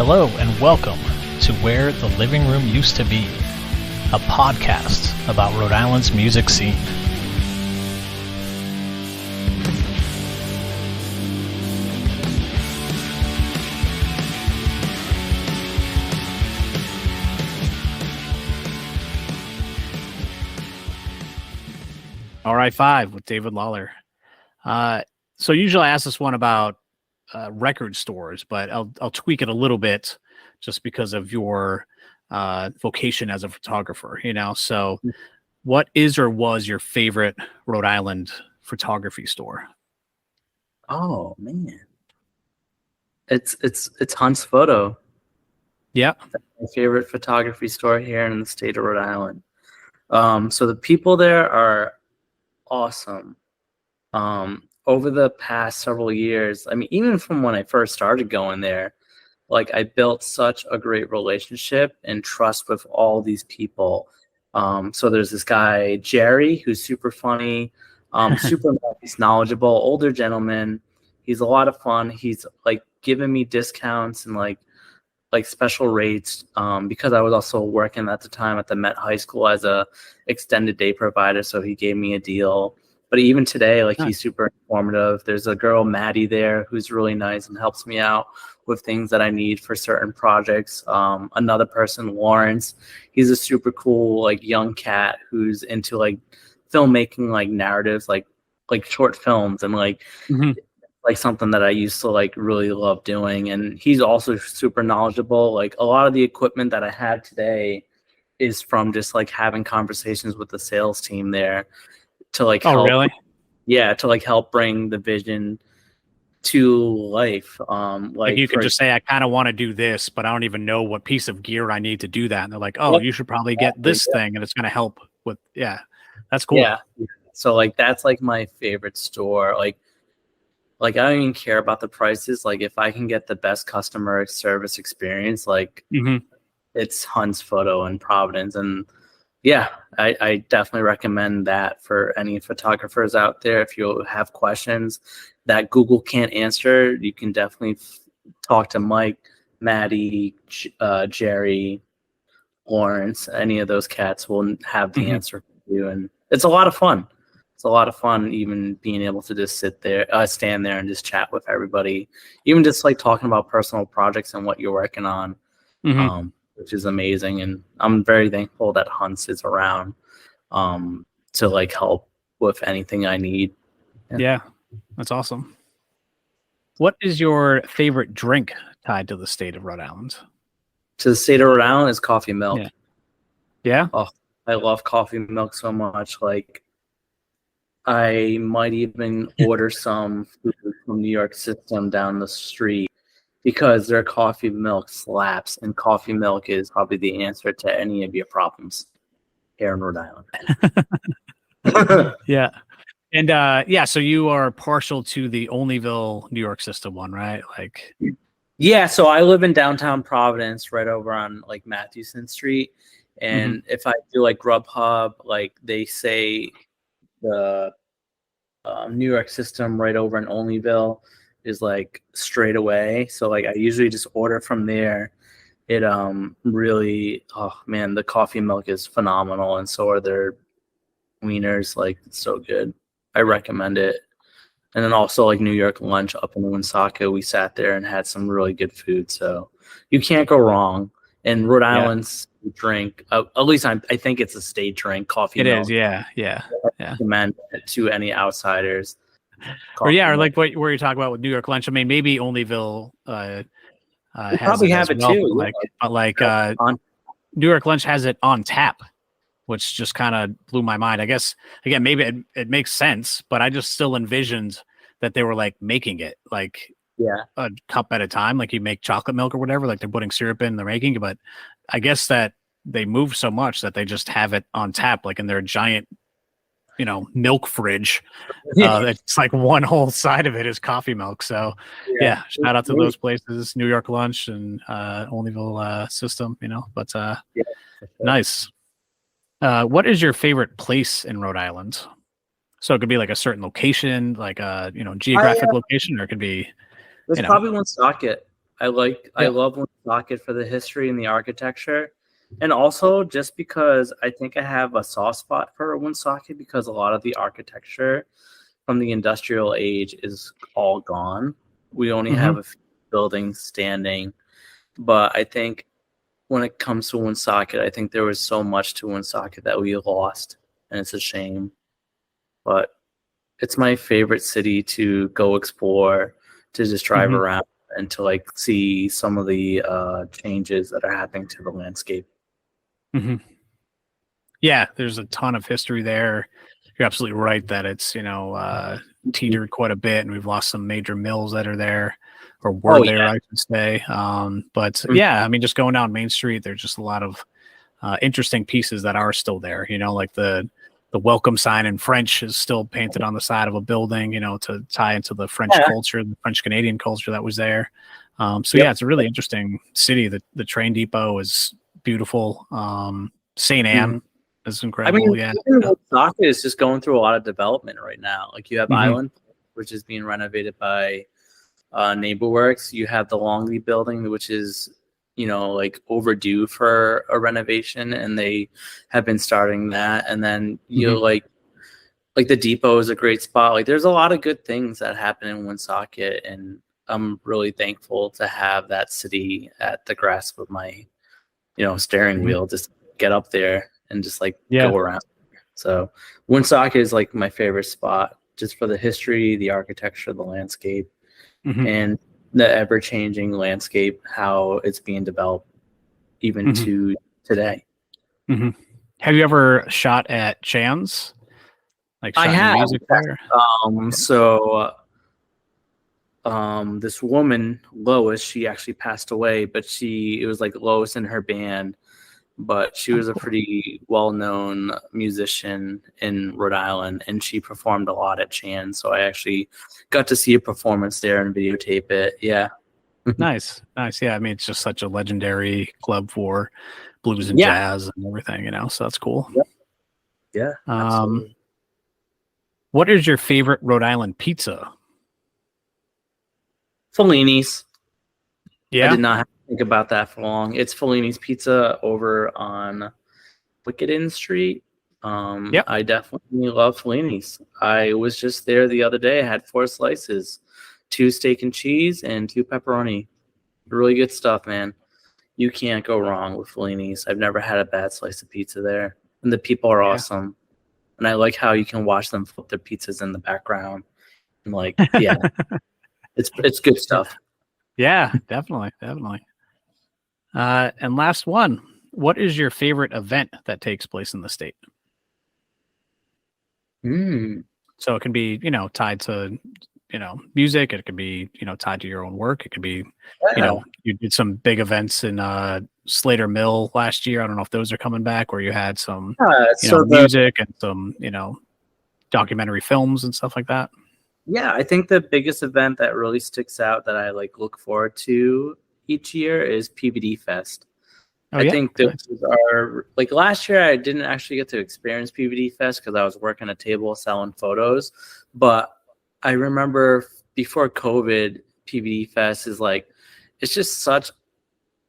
Hello and welcome to Where the Living Room Used to Be, a podcast about Rhode Island's music scene. All right, 5 with David Lawlor. So usually I ask this one about record stores, but I'll tweak it a little bit just because of your vocation as a photographer, So what is or was your favorite Rhode Island photography store? Oh man. It's Hunt's Photo. Yeah. That's my favorite photography store here in the state of Rhode Island. So the people there are awesome. Over the past several years, I mean, even from when I first started going there, like I built such a great relationship and trust with all these people. So there's this guy, Jerry, who's super funny, super nice, knowledgeable, older gentleman. He's a lot of fun. He's like giving me discounts and like special rates because I was also working at the time at the Met High School as a extended day provider. So he gave me a deal. But even today, like he's super informative. There's a girl, Maddie, there who's really nice and helps me out with things that I need for certain projects. Another person, Lawrence, he's a super cool like young cat who's into like filmmaking, like narratives, like short films and like something that I used to like really love doing. And he's also super knowledgeable. Like a lot of the equipment that I have today is from just like having conversations with the sales team there. To like help, to like help bring the vision to life. Like you can just say, I kind of want to do this, but I don't even know what piece of gear I need to do that. And they're like, oh, you should probably get this thing, and it's going to help with. Yeah, that's cool. Yeah. So like that's like my favorite store. Like I don't even care about the prices. Like if I can get the best customer service experience, like it's Hunt's Photo in Providence. And yeah, I definitely recommend that for any photographers out there. If you have questions that Google can't answer, you can definitely talk to Mike, Maddie, Jerry, Lawrence. Any of those cats will have the answer for you. And it's a lot of fun. It's a lot of fun even being able to just stand there and just chat with everybody. Even just like talking about personal projects and what you're working on. Which is amazing, and I'm very thankful that Hunt's is around to like help with anything I need. Yeah, that's awesome. What is your favorite drink tied to the state of Rhode Island? To the state of Rhode Island is coffee milk. Yeah? Oh, I love coffee milk so much. Like I might even order some food from New York System down the street, because their coffee milk slaps, and coffee milk is probably the answer to any of your problems here in Rhode Island. Yeah. And so you are partial to the Onlyville, New York System one, right? Like, yeah, so I live in downtown Providence, right over on like Mathewson Street. And if I do like Grubhub, like they say the New York System right over in Onlyville is like straight away. So like I usually just order from there. It really, oh man, the coffee milk is phenomenal, and so are their wieners. Like it's so good. I recommend it. And then also like New York lunch up in Woonsocket, we sat there and had some really good food. So you can't go wrong. And Rhode Island's drink, at least I think it's a state drink, coffee milk. It is, yeah. I recommend it to any outsiders. Or like what you're talking about with New York lunch. I mean, maybe Onlyville has probably have it too. New York lunch has it on tap, which just kind of blew my mind. I guess again, maybe it makes sense, but I just still envisioned that they were like making it like a cup at a time, like you make chocolate milk or whatever, like they're putting syrup in, they're making it. But I guess that they move so much that they just have it on tap, like in their giant milk fridge. It's like one whole side of it is coffee milk. So shout out to those places, New York lunch and Onlyville system, but nice. What is your favorite place in Rhode Island? So it could be like a certain location, like a geographic location, or it could be there's probably Woonsocket. I love Woonsocket for the history and the architecture. And also just because I think I have a soft spot for Woonsocket because a lot of the architecture from the industrial age is all gone. We only have a few buildings standing. But I think when it comes to Woonsocket, I think there was so much to Woonsocket that we lost, and it's a shame. But it's my favorite city to go explore, to just drive around and to like see some of the changes that are happening to the landscape. Yeah, there's a ton of history there. You're absolutely right that it's, teetered quite a bit, and we've lost some major mills that are there, or were there, I should say. But yeah, I mean, just going down Main Street, there's just a lot of interesting pieces that are still there. Like the welcome sign in French is still painted on the side of a building, to tie into the French culture, the French Canadian culture that was there. Yeah, it's a really interesting city. The train depot is beautiful. St. Anne is incredible. I mean, Woonsocket is just going through a lot of development right now. Like you have Island, which is being renovated by NeighborWorks. You have the Longley building, which is like overdue for a renovation, and they have been starting that. And then like the depot is a great spot. Like there's a lot of good things that happen in Woonsocket, and I'm really thankful to have that city at the grasp of my steering wheel, just get up there and just like go around. So Woonsocket is like my favorite spot, just for the history, the architecture, the landscape, and the ever-changing landscape, how it's being developed even to today. Have you ever shot at Chan's? Like shot I have. Music there? This woman, Lois, she actually passed away, but it was like Lois and her band, but she was a pretty well-known musician in Rhode Island, and she performed a lot at Chan. So I actually got to see a performance there and videotape it. Yeah. Nice. Yeah. I mean, it's just such a legendary club for blues and jazz and everything, so that's cool. Yeah. Absolutely. What is your favorite Rhode Island pizza? Fellini's. Yeah. I did not have to think about that for long. It's Fellini's Pizza over on Wickeden Street. I definitely love Fellini's. I was just there the other day. I had 4 slices, 2 steak and cheese and 2 pepperoni. Really good stuff, man. You can't go wrong with Fellini's. I've never had a bad slice of pizza there. And the people are awesome. And I like how you can watch them flip their pizzas in the background. And like, yeah. It's good stuff. Yeah, definitely. And last one, what is your favorite event that takes place in the state? So it can be, tied to, music. It could be, tied to your own work. It could be, you did some big events in Slater Mill last year. I don't know if those are coming back, where you had some, music and some, documentary films and stuff like that. Yeah, I think the biggest event that really sticks out that I like look forward to each year is PVD Fest. I think those are like last year I didn't actually get to experience PVD Fest because I was working a table selling photos. But I remember before COVID, PVD Fest is like, it's just such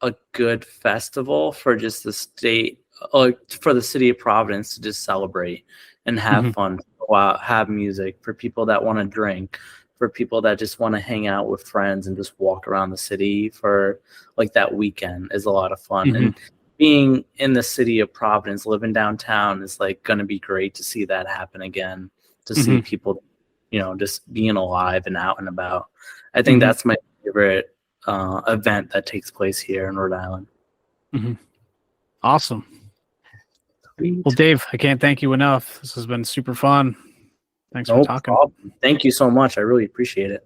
a good festival for just the state, for the city of Providence to just celebrate and have fun, go out, have music, for people that want to drink, for people that just want to hang out with friends and just walk around the city for like that weekend is a lot of fun. And being in the city of Providence, living downtown is like going to be great to see that happen again, to see people, just being alive and out and about. I think that's my favorite event that takes place here in Rhode Island. Awesome. Sweet. Well, Dave, I can't thank you enough. This has been super fun. Thanks for talking. Problem. Thank you so much. I really appreciate it.